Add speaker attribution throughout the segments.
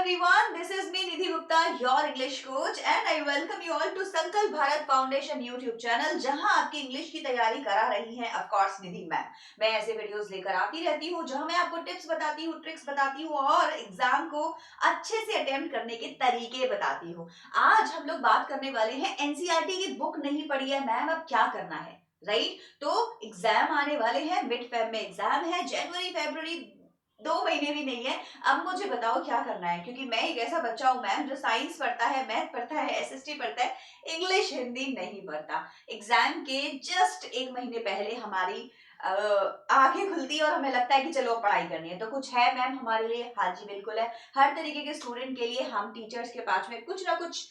Speaker 1: everyone, this is me Nidhi Gupta, your English coach and I welcome you all to Sankalp Bharat Foundation YouTube channel जहां आपकी English की तैयारी करा रही हैं ऑफ कोर्स निधि मैम। मैं ऐसे वीडियोस लेकर आती रहती हूं जहां मैं आपको टिप्स बताती हूं, ट्रिक्स बताती हूं और एग्जाम को अच्छे से अटेम्प्ट करने के तरीके बताती हूं। आज हम लोग बात करने वाले हैं एनसीईआरटी की बुक नहीं पढ़ी है मैम, अब क्या करना है, राइट? तो एग्जाम आने वाले हैं, मिड फेब में एग्जाम है, जनवरी फरवरी 2 महीने भी नहीं है। अब मुझे बताओ क्या करना है, क्योंकि मैं एक ऐसा बच्चा हूं मैम जो साइंस पढ़ता है, मैथ पढ़ता है, एसएसटी पढ़ता है, इंग्लिश हिंदी नहीं पढ़ता। एग्जाम के जस्ट 1 महीने पहले हमारी आंखें खुलती है और हमें लगता है कि चलो पढ़ाई करनी है। तो कुछ है मैम हमारे लिए? हाँ जी बिल्कुल है। हर तरीके के स्टूडेंट के लिए हम टीचर्स के पास में कुछ ना कुछ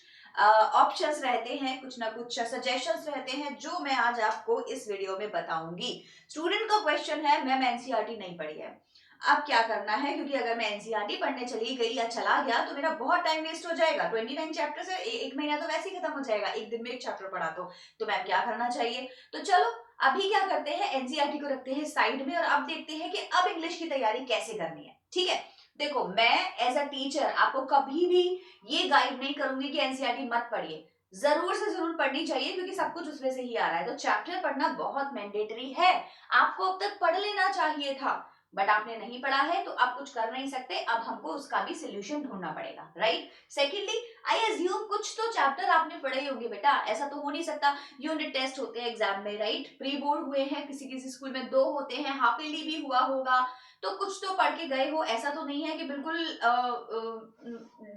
Speaker 1: ऑप्शंस रहते हैं, कुछ ना कुछ सजेशंस रहते हैं जो मैं आज आपको इस वीडियो में बताऊंगी। स्टूडेंट का क्वेश्चन है मैम एनसीईआरटी नहीं पढ़ी है, अब क्या करना है? क्योंकि अगर मैं एनसीईआरटी पढ़ने चली गई या चला गया तो मेरा बहुत टाइम वेस्ट हो जाएगा। 29 चैप्टर से एक महीना तो वैसे ही खत्म हो जाएगा, एक दिन में एक चैप्टर पढ़ा तो मैम क्या करना चाहिए? तो चलो अभी क्या करते हैं, एनसीईआरटी को रखते हैं साइड में और अब देखते हैं कि अब इंग्लिश की तैयारी कैसे करनी है। ठीक है, देखो मैं एज अ टीचर आपको कभी भी ये गाइड नहीं करूंगी कि एनसीईआरटी मत पढ़िए, जरूर से जरूर पढ़नी चाहिए क्योंकि सब कुछ उसमें से ही आ रहा है। तो चैप्टर पढ़ना बहुत मैंडेटरी है, आपको अब तक पढ़ लेना चाहिए था बट आपने नहीं पढ़ा है तो आप कुछ कर नहीं सकते, अब हमको उसका भी सोल्यूशन ढूंढना पड़ेगा, राइट? सेकेंडली आई अज्यूम कुछ तो चैप्टर आपने पढ़े होंगे बेटा, ऐसा तो हो नहीं सकता। यूनिट टेस्ट होते हैं एग्जाम में, राइट? प्री बोर्ड हुए हैं, किसी किसी स्कूल में 2 होते हैं, हाफ ईयरली भी हुआ होगा, तो कुछ तो पढ़ के गए हो। ऐसा तो नहीं है कि बिल्कुल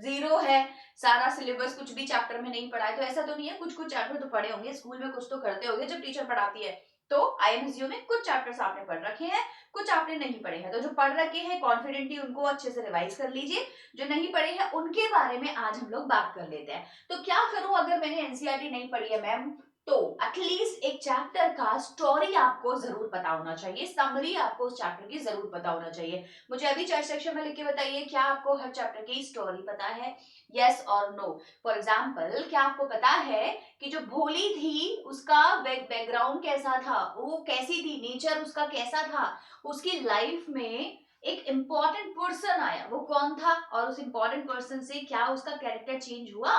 Speaker 1: जीरो है सारा सिलेबस, कुछ भी चैप्टर में नहीं पढ़ा है, तो ऐसा तो नहीं है। कुछ कुछ चैप्टर तो पढ़े होंगे, स्कूल में कुछ तो करते होंगे जब टीचर पढ़ाती है। तो आई एम एज्यूमिंग कुछ चैप्टर्स आपने पढ़ रखे हैं, कुछ आपने नहीं पढ़े हैं। तो जो पढ़ रखे हैं कॉन्फिडेंटली उनको अच्छे से रिवाइज कर लीजिए, जो नहीं पढ़े हैं उनके बारे में आज हम लोग बात कर लेते हैं। तो क्या करूं अगर मैंने एनसीईआरटी नहीं पढ़ी है मैम? तो एटलीस्ट एक चैप्टर का स्टोरी आपको जरूर पता होना चाहिए, समरी आपको उस चैप्टर की जरूर पता होना चाहिए। मुझे अभी चैट सेक्शन में लिख के बताइए, क्या आपको हर चैप्टर की स्टोरी पता है? यस और नो। फॉर एग्जाम्पल, क्या आपको पता है कि जो भोली थी उसका बैकग्राउंड कैसा था, वो कैसी थी, नेचर उसका कैसा था, उसकी लाइफ में एक इंपॉर्टेंट पर्सन आया, वो कौन था और उस इंपॉर्टेंट पर्सन से क्या उसका कैरेक्टर चेंज हुआ,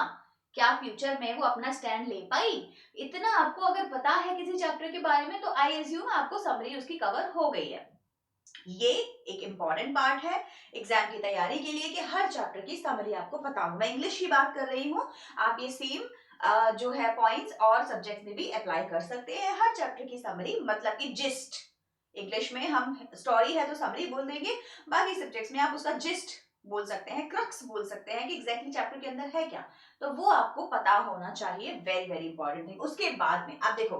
Speaker 1: क्या फ्यूचर में वो अपना स्टैंड ले पाई? इतना आपको अगर पता है किसी चैप्टर के बारे में तो आई एज्यूम आपको समरी उसकी कवर हो गई है। ये एक इंपॉर्टेंट पार्ट है एग्जाम की तैयारी के लिए कि हर चैप्टर की समरी आपको पता हो। मैं इंग्लिश की बात कर रही हूँ, आप ये सेम जो है पॉइंट्स और सब्जेक्ट में भी अप्लाई कर सकते हैं। हर चैप्टर की समरी मतलब कि जिस्ट, इंग्लिश में हम स्टोरी है तो समरी बोल देंगे, बाकी सब्जेक्ट्स में आप उसका जिस्ट बोल सकते हैं, क्रक्स बोल सकते हैं कि एग्जैक्टली चैप्टर के अंदर है क्या, तो वो आपको पता होना चाहिए। Very very important thing. उसके बाद में आप देखो,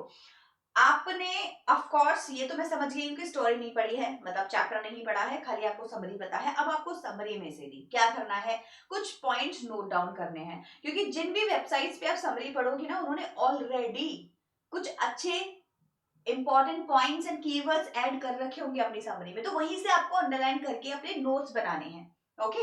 Speaker 1: आपने ऑफ कोर्स ये तो मैं समझ गई हूँ कि स्टोरी नहीं पढ़ी है, मतलब चैप्टर नहीं पढ़ा है, खाली आपको समरी पता है। अब आपको समरी में से भी क्या करना है, कुछ पॉइंट्स नोट डाउन करने हैं, क्योंकि जिन भी वेबसाइट्स पे आप समरी पढ़ोगी ना उन्होंने ऑलरेडी कुछ अच्छे important points and keywords add कर रखे होंगे अपनी समरी में, तो वहीं से आपको अंडरलाइन करके अपने नोट्स बनाने हैं। ओके,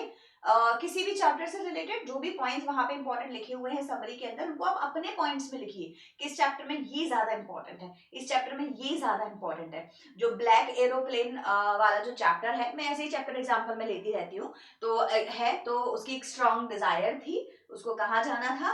Speaker 1: किसी भी चैप्टर से रिलेटेड जो भी पॉइंट्स वहां पे इंपॉर्टेंट लिखे हुए हैं समरी के अंदर, उनको आप अपने पॉइंट्स में लिखिए कि इस चैप्टर में ये ज्यादा इंपॉर्टेंट है, इस चैप्टर में ये ज्यादा इंपॉर्टेंट है। जो ब्लैक एरोप्लेन वाला जो चैप्टर है, मैं ऐसे ही चैप्टर एग्जाम्पल में लेती रहती हूँ, तो है तो उसकी एक स्ट्रॉन्ग डिजायर थी, उसको कहाँ जाना था,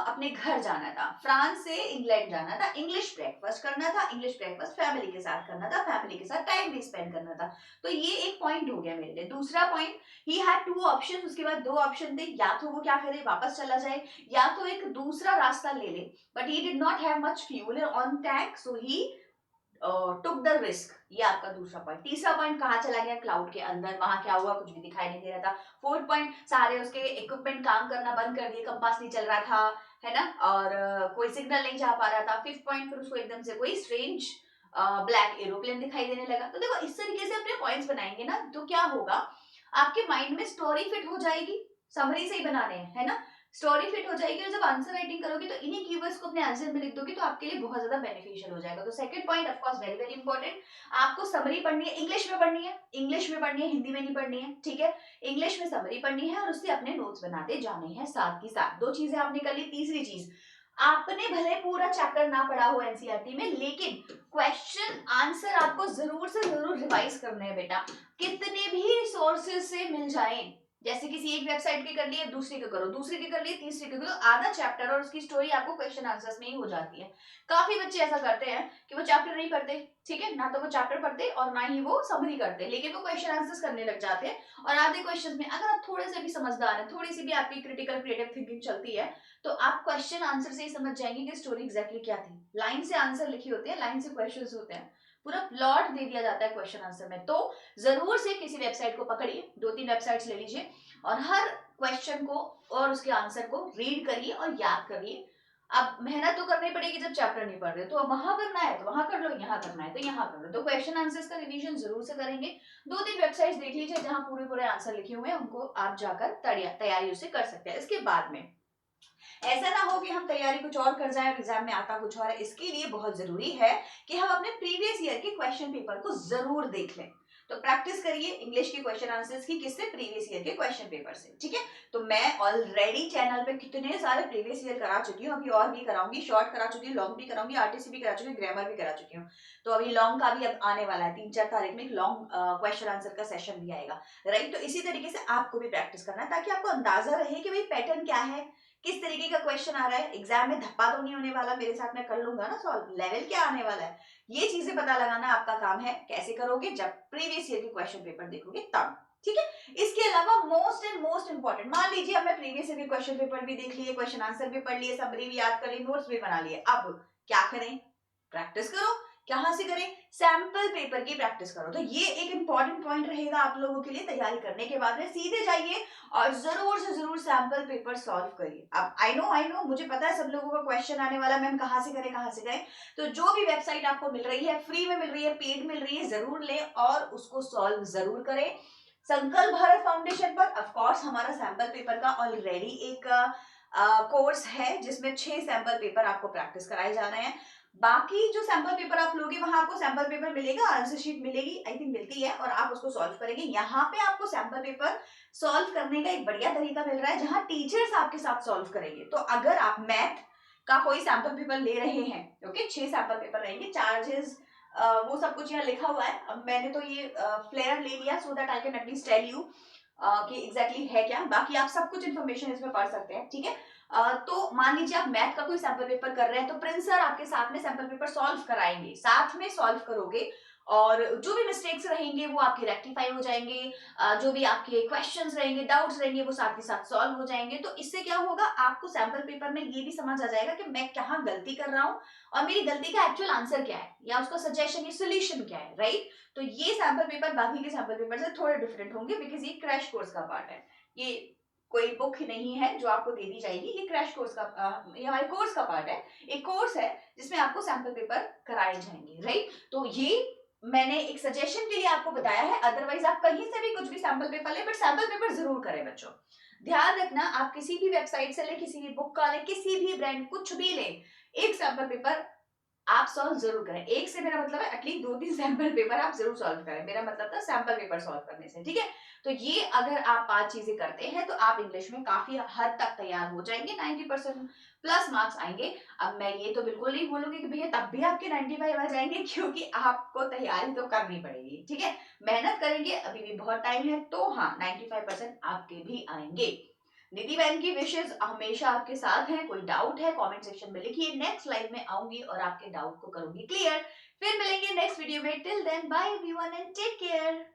Speaker 1: अपने घर जाना था, फ्रांस से इंग्लैंड जाना था, इंग्लिश ब्रेकफास्ट करना था, इंग्लिश ब्रेकफास्ट फैमिली के साथ करना था, फैमिली के साथ टाइम भी स्पेंड करना था। तो ये एक पॉइंट हो गया मेरे लिए। दूसरा पॉइंट, ही हैड 2 ऑप्शन, उसके बाद 2 ऑप्शन थे, या तो वो क्या करे वापस चला जाए या तो एक दूसरा रास्ता ले ले, but he did not have much fuel on tank so he took the risk. ये आपका दूसरा पॉइंट। तीसरा पॉइंट, कहाँ चला गया, क्लाउड के अंदर, वहां क्या हुआ, कुछ भी दिखाई नहीं दे रहा था। फोर्थ पॉइंट, सारे उसके इक्विपमेंट काम करना बंद कर दिए, कंपास नहीं चल रहा था, है ना, और कोई सिग्नल नहीं जा पा रहा था। फिफ्थ पॉइंट, फिर उसको एकदम से कोई स्ट्रेंज ब्लैक एरोप्लेन दिखाई देने लगा। तो देखो इस तरीके से अपने पॉइंट्स बनाएंगे ना तो क्या होगा, आपके माइंड में स्टोरी फिट हो जाएगी, समरी से ही बनाने हैं, है ना, स्टोरी फिट हो जाएगी। और जब आंसर राइटिंग करोगे तो इन्हीं कीवर्ड्स को अपने आंसर में लिख दोगे तो आपके लिए बहुत ज्यादा बेनिफिशियल हो जाएगा। तो second point of course very very important, आपको समरी पढ़नी है, इंग्लिश में पढ़नी है, इंग्लिश में पढ़नी है, हिंदी में नहीं पढ़नी है, ठीक है? इंग्लिश में समरी पढ़नी है और उससे अपने नोट्स बनाते जाने हैं साथ ही साथ। 2 चीजें आपने कर ली। तीसरी चीज, आपने भले पूरा चैप्टर ना पढ़ा हो एनसीईआरटी में, लेकिन क्वेश्चन आंसर आपको जरूर से जरूर रिवाइज करने हैं बेटा, कितने भी रिसोर्सेज से मिल जाएं, जैसे किसी एक वेबसाइट की कर ली है, दूसरी की करो, दूसरी की कर ली, तीसरी की करो, आधा चैप्टर और उसकी स्टोरी आपको क्वेश्चन आंसर्स में ही हो जाती है। काफी बच्चे ऐसा करते हैं कि वो चैप्टर नहीं पढ़ते, ठीक है, ना तो वो चैप्टर पढ़ते और ना ही वो समरी करते, लेकिन वो क्वेश्चन आंसर्स करने लग जाते हैं। और आधे क्वेश्चन में अगर आप थोड़े से भी समझदार हैं, थोड़ी सी भी आपकी क्रिटिकल क्रिएटिव थिंकिंग चलती है, तो आप क्वेश्चन आंसर से ही समझ जाएंगे कि स्टोरी एग्जैक्टली क्या थी। लाइन से आंसर लिखी होती है, लाइन से क्वेश्चन होते हैं, पूरा प्लॉट दे दिया जाता है क्वेश्चन आंसर में। तो जरूर से किसी वेबसाइट को पकड़िए, 2-3 वेबसाइट्स ले लीजिए और हर क्वेश्चन को और उसके आंसर को रीड करिए और याद करिए। अब मेहनत तो करनी पड़ेगी जब चैप्टर नहीं पढ़ रहे, तो अब वहां करना है तो वहां कर लो, यहाँ करना है तो यहाँ कर लो। तो क्वेश्चन आंसर्स का रिवीजन जरूर से करेंगे। 2-3 वेबसाइट्स देख लीजिए जहां पूरे पूरे आंसर लिखे हुए हैं, उनको आप जाकर तैयारी उसे कर सकते हैं। इसके बाद में ऐसा ना हो कि हम तैयारी कुछ और कर जाए और एग्जाम में आता कुछ और है। इसके लिए बहुत जरूरी है कि हम अपने प्रीवियस ईयर के क्वेश्चन पेपर को जरूर देख लें। तो प्रैक्टिस करिए इंग्लिश के क्वेश्चन आंसर्स की, किससे? प्रीवियस ईयर के क्वेश्चन पेपर से, ठीक है। तो मैं ऑलरेडी चैनल पे कितने सारे प्रीवियस ईयर करा चुकी हूँ, अभी और भी कराऊंगी, शॉर्ट करा चुकी हूँ, लॉन्ग भी कराऊंगी, आरटीसी भी करा चुकी हूँ, ग्रामर भी करा चुकी हूँ। तो अभी लॉन्ग का भी अब आने वाला है, 3-4 तारीख में एक लॉन्ग क्वेश्चन आंसर का सेशन भी आएगा, राइट। तो इसी तरीके से आपको भी प्रैक्टिस करना है ताकि आपको अंदाजा रहे कि भाई पैटर्न क्या है, किस तरीके का क्वेश्चन आ रहा है, एग्जाम में धप्पा तो नहीं होने वाला, मेरे साथ मैं कर लूंगा ना सॉल्व, लेवल क्या आने वाला है, ये चीजें पता लगाना आपका काम है। कैसे करोगे? जब प्रीवियस ईयर के क्वेश्चन पेपर देखोगे तब, ठीक है। इसके अलावा मोस्ट इंपॉर्टेंट, मान लीजिए हमने प्रीवियस ईयर के क्वेश्चन पेपर भी देख लिए, क्वेश्चन आंसर भी पढ़ लिए, समरी भी याद कर ली, नोट्स भी बना लिए, अब क्या करें? प्रैक्टिस करो। कहां से करें? सैंपल पेपर की प्रैक्टिस करो। तो ये एक इंपॉर्टेंट पॉइंट रहेगा आप लोगों के लिए। तैयारी करने के बाद में सीधे जाइए और जरूर से जरूर सैंपल पेपर सॉल्व करिए। अब आई नो मुझे पता है सब लोगों का क्वेश्चन आने वाला, मैम कहां से करें, कहां से करें। तो जो भी वेबसाइट आपको मिल रही है, फ्री में मिल रही है, पेड मिल रही है, जरूर लें और उसको सॉल्व जरूर करें। संकल्प भारत फाउंडेशन पर ऑफ कोर्स हमारा सैंपल पेपर का ऑलरेडी एक कोर्स है जिसमें 6 सैंपल पेपर आपको प्रैक्टिस कराए जा रहे हैं। बाकी जो सैंपल पेपर आप लोगे वहां आपको सैंपल पेपर मिलेगा, आंसर शीट मिलेगी, आई थिंक मिलती है, और आप उसको सॉल्व करेंगे। यहाँ पे आपको सैंपल पेपर सॉल्व करने का एक बढ़िया तरीका मिल रहा है जहां टीचर्स आपके साथ सॉल्व करेंगे। तो अगर आप मैथ का कोई सैंपल पेपर ले रहे हैं, ओके, 6 सैंपल पेपर रहेंगे, चार्जेस वो सब कुछ यहाँ लिखा हुआ है। अब मैंने तो ये फ्लेयर ले लिया so that I can at least tell you कि एग्जैक्टली है क्या। बाकी आप सब कुछ इन्फॉर्मेशन इसमें पढ़ सकते हैं, ठीक है। तो मान लीजिए आप मैथ का कोई सैंपल पेपर कर रहे हैं, तो प्रिंस सर आपके साथ में सैंपल पेपर सॉल्व कराएंगे, साथ में सॉल्व करोगे और जो भी मिस्टेक्स रहेंगे वो आपके रेक्टिफाई हो जाएंगे। जो भी आपके क्वेश्चंस रहेंगे, डाउट्स रहेंगे, वो साथ के साथ सॉल्व हो जाएंगे। तो इससे क्या होगा, आपको सैंपल पेपर में ये भी समझ आ जाएगा कि मैं कहाँ गलती कर रहा हूँ और मेरी गलती का एक्चुअल आंसर क्या है या उसका सजेशन या सोल्यूशन क्या है, राइट। तो ये सैंपल पेपर बाकी के सैंपल पेपर से थोड़े डिफरेंट होंगे बिकॉज ये क्रैश कोर्स का पार्ट है। ये कोई बुक ही नहीं है जो आपको दे दी जाएगी, ये क्रैश कोर्स का ये हमारे कोर्स का पार्ट है। एक कोर्स है जिसमें आपको सैंपल पेपर कराए जाएंगे, राइट। तो ये मैंने एक सजेशन के लिए आपको बताया है, अदरवाइज आप कहीं से भी कुछ भी सैंपल पेपर ले, बट सैंपल पेपर जरूर करें बच्चों। ध्यान रखना, आप किसी भी वेबसाइट से ले, किसी भी बुक का ले, किसी भी ब्रांड कुछ भी ले, एक सैंपल पेपर आप सॉल्व जरूर करें। एक से मेरा मतलब है एटलीस्ट 2-3 सैंपल पेपर आप जरूर सॉल्व करें, मेरा मतलब था सैंपल पेपर सॉल्व करने से, ठीक है। तो ये अगर आप 5 चीजें करते हैं तो आप इंग्लिश में काफी हद तक तैयार हो जाएंगे, 90% प्लस मार्क्स आएंगे। अब मैं ये तो बिल्कुल नहीं बोलूंगी कि भैया तब भी आपके 95 आ जाएंगे, क्योंकि आपको तैयारी तो करनी पड़ेगी, ठीक है। मेहनत करेंगे, अभी भी बहुत टाइम है, तो हाँ 95% आपके भी आएंगे। निधि बहन की विशेष हमेशा आपके साथ हैं। कोई डाउट है कमेंट सेक्शन में लिखिए, नेक्स्ट लाइव में आऊंगी और आपके डाउट को करूंगी क्लियर। फिर मिलेंगे नेक्स्ट वीडियो में, till then bye everyone and take care.